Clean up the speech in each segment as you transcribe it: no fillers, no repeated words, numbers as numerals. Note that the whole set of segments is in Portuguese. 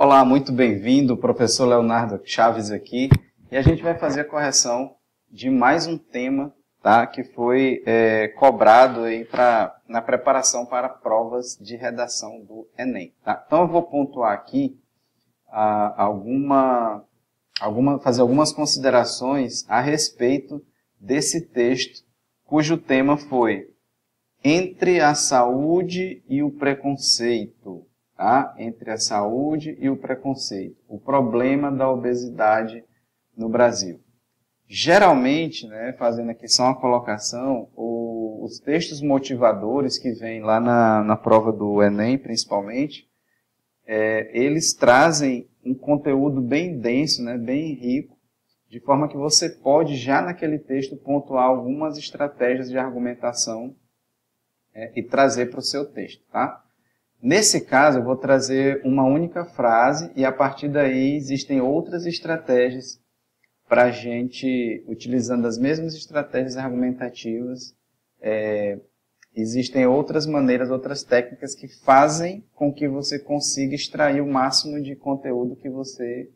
Olá, muito bem-vindo, professor Leonardo Chaves aqui, e a gente vai fazer a correção de mais um tema, tá, que foi cobrado aí na preparação para provas de redação do Enem. Tá? Então eu vou pontuar aqui fazer algumas considerações a respeito desse texto, cujo tema foi Entre a Saúde e o Preconceito. Tá? Entre a saúde e o preconceito. O problema da obesidade no Brasil. Geralmente, né, fazendo aqui só uma colocação, os textos motivadores que vêm lá na prova do Enem, principalmente, eles trazem um conteúdo bem denso, né, bem rico, de forma que você pode, já naquele texto, pontuar algumas estratégias de argumentação e trazer para o seu texto, tá? Nesse caso, eu vou trazer uma única frase e, a partir daí, existem outras estratégias para a gente, utilizando as mesmas estratégias argumentativas, existem outras maneiras, outras técnicas que fazem com que você consiga extrair o máximo de conteúdo que você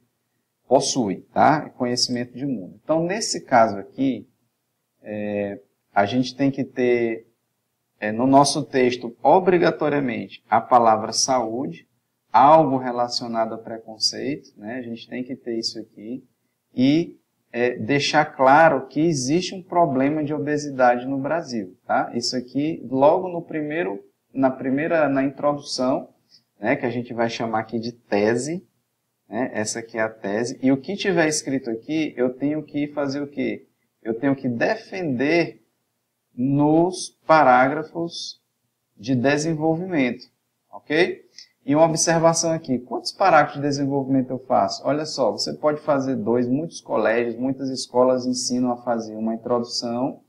possui, tá? Conhecimento de mundo. Então, nesse caso aqui, a gente tem que ter no nosso texto, obrigatoriamente, a palavra saúde, algo relacionado a preconceito, né? A gente tem que ter isso aqui, e deixar claro que existe um problema de obesidade no Brasil, tá? Isso aqui, logo na introdução, né, que a gente vai chamar aqui de tese, né? Essa aqui é a tese, e o que tiver escrito aqui, eu tenho que fazer o quê? Eu tenho que defender nos parágrafos de desenvolvimento, ok? E uma observação aqui, quantos parágrafos de desenvolvimento eu faço? Olha só, você pode fazer 2, muitos colégios, muitas escolas ensinam a fazer uma introdução,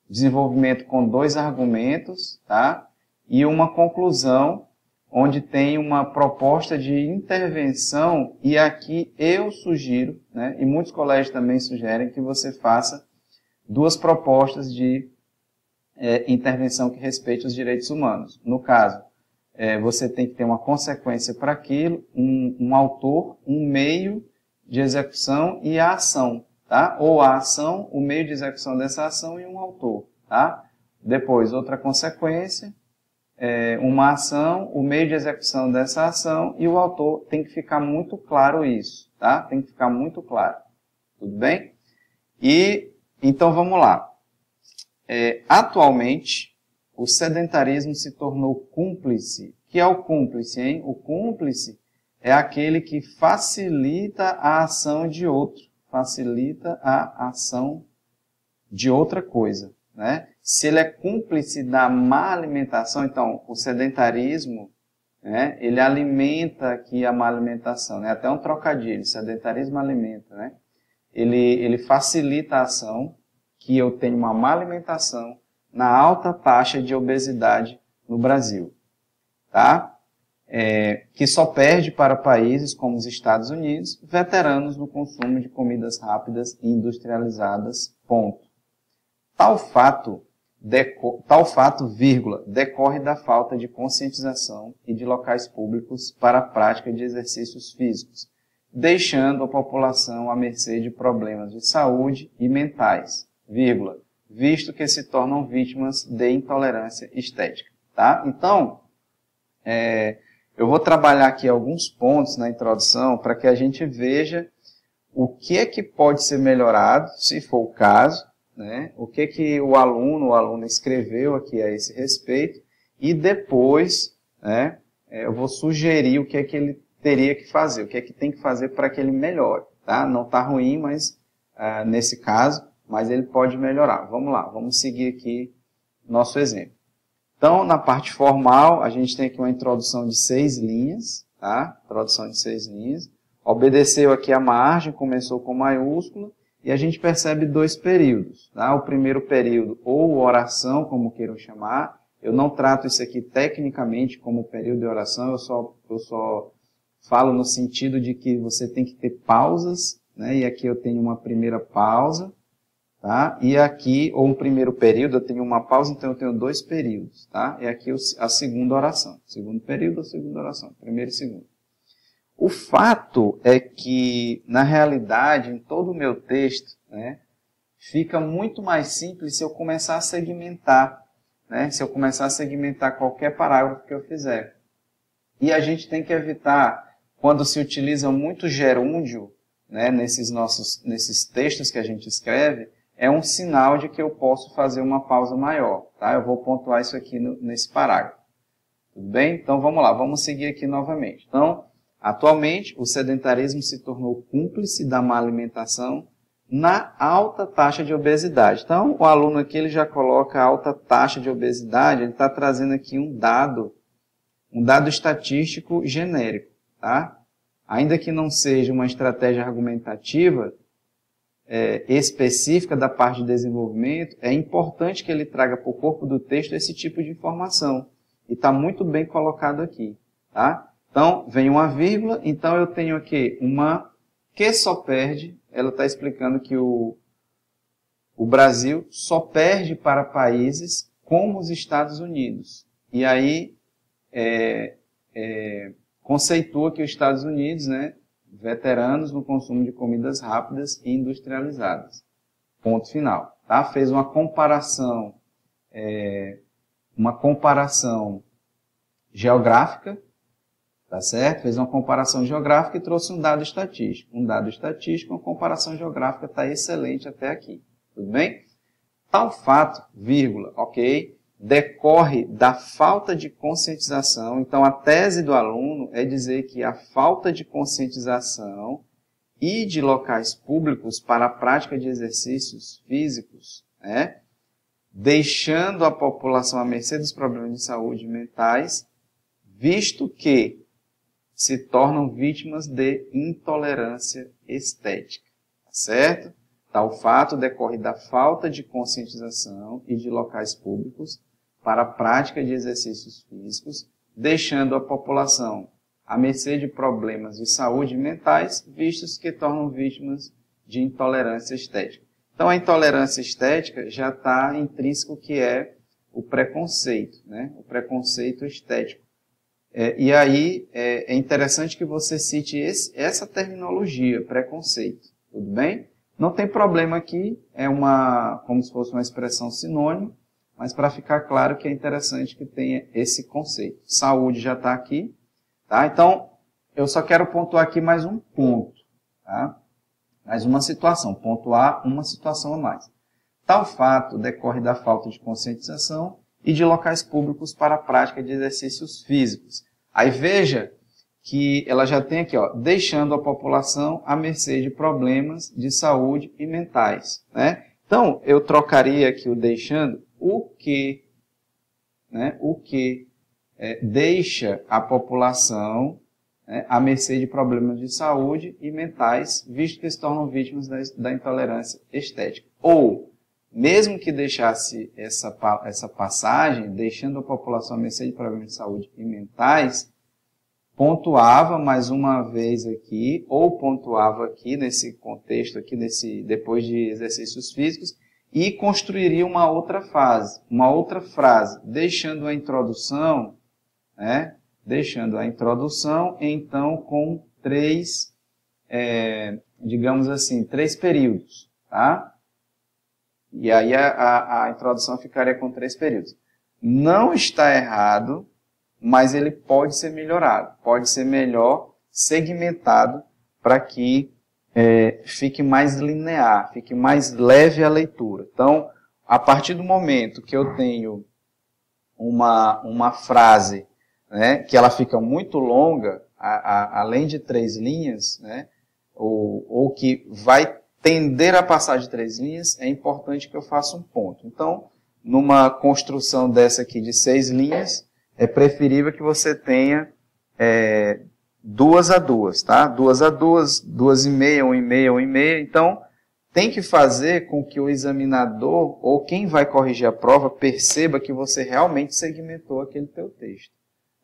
desenvolvimento com 2 argumentos, tá? E uma conclusão, onde tem uma proposta de intervenção, e aqui eu sugiro, né, e muitos colégios também sugerem, que você faça 2 propostas de intervenção que respeite os direitos humanos. No caso, você tem que ter uma consequência para aquilo, um autor, um meio de execução e a ação, tá? Ou a ação, o meio de execução dessa ação e um autor, tá? Depois, outra consequência, uma ação, o meio de execução dessa ação e o autor. Tem que ficar muito claro isso, tá? Tem que ficar muito claro. Tudo bem? E, então, vamos lá. Atualmente, o sedentarismo se tornou cúmplice. O que é o cúmplice, hein? O cúmplice é aquele que facilita a ação de outro. Facilita a ação de outra coisa, né? Se ele é cúmplice da má alimentação, então, o sedentarismo, né, ele alimenta aqui a má alimentação, né? Até um trocadilho, sedentarismo alimenta, né? Ele facilita a ação, que eu tenho uma má alimentação na alta taxa de obesidade no Brasil, tá? Que só perde para países como os Estados Unidos, veteranos no consumo de comidas rápidas e industrializadas, ponto. Tal fato, decorre da falta de conscientização e de locais públicos para a prática de exercícios físicos, deixando a população à mercê de problemas de saúde e mentais, visto que se tornam vítimas de intolerância estética, tá? Então, eu vou trabalhar aqui alguns pontos na introdução para que a gente veja o que é que pode ser melhorado, se for o caso, né? O que é que o aluno escreveu aqui a esse respeito, e depois, né, eu vou sugerir o que é que ele teria que fazer, o que é que tem que fazer para que ele melhore, tá? Não está ruim, mas nesse caso, mas ele pode melhorar. Vamos lá, vamos seguir aqui nosso exemplo. Então, na parte formal, a gente tem aqui uma introdução de 6 linhas, tá? Introdução de 6 linhas. Obedeceu aqui a margem, começou com maiúscula, e a gente percebe 2 períodos, tá? O primeiro período, ou oração, como queiram chamar. Eu não trato isso aqui tecnicamente como período de oração, eu só falo no sentido de que você tem que ter pausas, né? E aqui eu tenho uma primeira pausa, tá? E aqui, ou um primeiro período, eu tenho uma pausa, então eu tenho 2 períodos, tá? E aqui a segunda oração. Segundo período ou segunda oração, primeiro e segundo. O fato é que, na realidade, em todo o meu texto, né, fica muito mais simples se eu começar a segmentar, né, se eu começar a segmentar qualquer parágrafo que eu fizer. E a gente tem que evitar, quando se utiliza muito gerúndio, né, nesses textos que a gente escreve, é um sinal de que eu posso fazer uma pausa maior. Tá? Eu vou pontuar isso aqui nesse parágrafo. Tudo bem? Então vamos lá, vamos seguir aqui novamente. Então, atualmente, o sedentarismo se tornou cúmplice da má alimentação na alta taxa de obesidade. Então, o aluno aqui ele já coloca alta taxa de obesidade, ele está trazendo aqui um dado estatístico genérico. Tá? Ainda que não seja uma estratégia argumentativa específica da parte de desenvolvimento, é importante que ele traga para o corpo do texto esse tipo de informação. E está muito bem colocado aqui. Tá? Então, vem uma vírgula, então eu tenho aqui uma que só perde, ela está explicando que o Brasil só perde para países como os Estados Unidos. E aí, conceitua que os Estados Unidos, né, veteranos no consumo de comidas rápidas e industrializadas. Ponto final. Tá? Fez uma comparação geográfica, tá certo? Fez uma comparação geográfica e trouxe um dado estatístico. Um dado estatístico, uma comparação geográfica está excelente até aqui. Tudo bem? Tal fato, vírgula, ok, decorre da falta de conscientização. Então, a tese do aluno é dizer que a falta de conscientização e de locais públicos para a prática de exercícios físicos, né, deixando a população à mercê dos problemas de saúde mentais, visto que se tornam vítimas de intolerância estética. Certo? Tal fato decorre da falta de conscientização e de locais públicos para a prática de exercícios físicos, deixando a população à mercê de problemas de saúde mentais, vistos que tornam vítimas de intolerância estética. Então, a intolerância estética já está intrínseco que é o preconceito, né? O preconceito estético. E aí, é interessante que você cite essa terminologia, preconceito. Tudo bem? Não tem problema aqui, como se fosse uma expressão sinônima, mas para ficar claro que é interessante que tenha esse conceito. Saúde já está aqui, tá? Então, eu só quero pontuar aqui mais um ponto, tá? Mais uma situação, pontuar uma situação a mais. Tal fato decorre da falta de conscientização e de locais públicos para a prática de exercícios físicos. Aí veja que ela já tem aqui, ó, deixando a população à mercê de problemas de saúde e mentais, né? Então, eu trocaria aqui o deixando, o que deixa a população, né, à mercê de problemas de saúde e mentais, visto que se tornam vítimas da intolerância estética. Ou, mesmo que deixasse essa passagem, deixando a população à mercê de problemas de saúde e mentais, pontuava mais uma vez aqui, ou pontuava aqui nesse contexto, aqui depois de exercícios físicos, e construiria uma outra frase, deixando a introdução, né, então, com três períodos, tá? E aí a introdução ficaria com 3 períodos. Não está errado, mas ele pode ser melhorado, pode ser melhor segmentado para que fique mais linear, fique mais leve a leitura. Então, a partir do momento que eu tenho uma frase, né, que ela fica muito longa, além de 3 linhas, né, ou que vai tender a passar de 3 linhas, é importante que eu faça um ponto. Então, numa construção dessa aqui de 6 linhas, é preferível que você tenha 2 a 2, tá? 2 a 2, 2,5, 1,5, 1,5. Então, tem que fazer com que o examinador, ou quem vai corrigir a prova, perceba que você realmente segmentou aquele teu texto,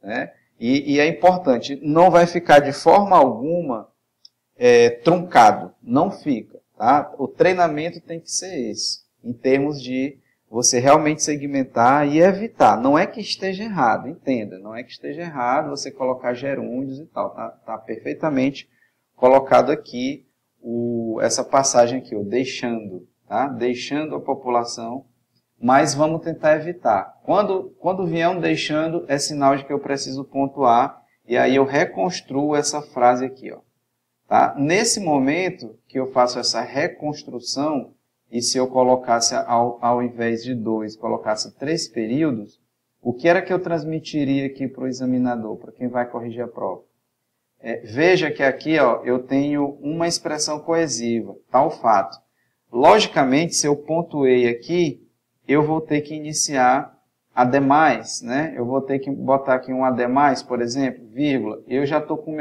né? E é importante, não vai ficar de forma alguma truncado, não fica, tá? O treinamento tem que ser esse, em termos de você realmente segmentar e evitar. Não é que esteja errado, entenda, não é que esteja errado você colocar gerúndios e tal, tá perfeitamente colocado aqui essa passagem aqui, o deixando, tá? Deixando a população, mas vamos tentar evitar. Quando vier um deixando, é sinal de que eu preciso pontuar, e aí eu reconstruo essa frase aqui, ó. Tá? Nesse momento que eu faço essa reconstrução, e se eu colocasse, ao invés de 2, colocasse 3 períodos, o que era que eu transmitiria aqui para o examinador, para quem vai corrigir a prova? Veja que aqui ó, eu tenho uma expressão coesiva, tal fato. Logicamente, se eu pontuei aqui, eu vou ter que iniciar ademais, né? Eu vou ter que botar aqui um ademais, por exemplo, vírgula. Eu já estou com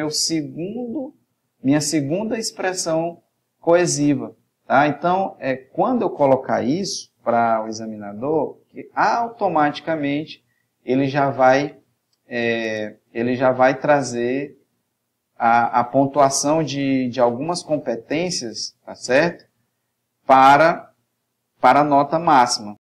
minha segunda expressão coesiva. Tá? Então, quando eu colocar isso para o examinador, automaticamente ele já vai trazer a pontuação de algumas competências, tá certo? Para a nota máxima.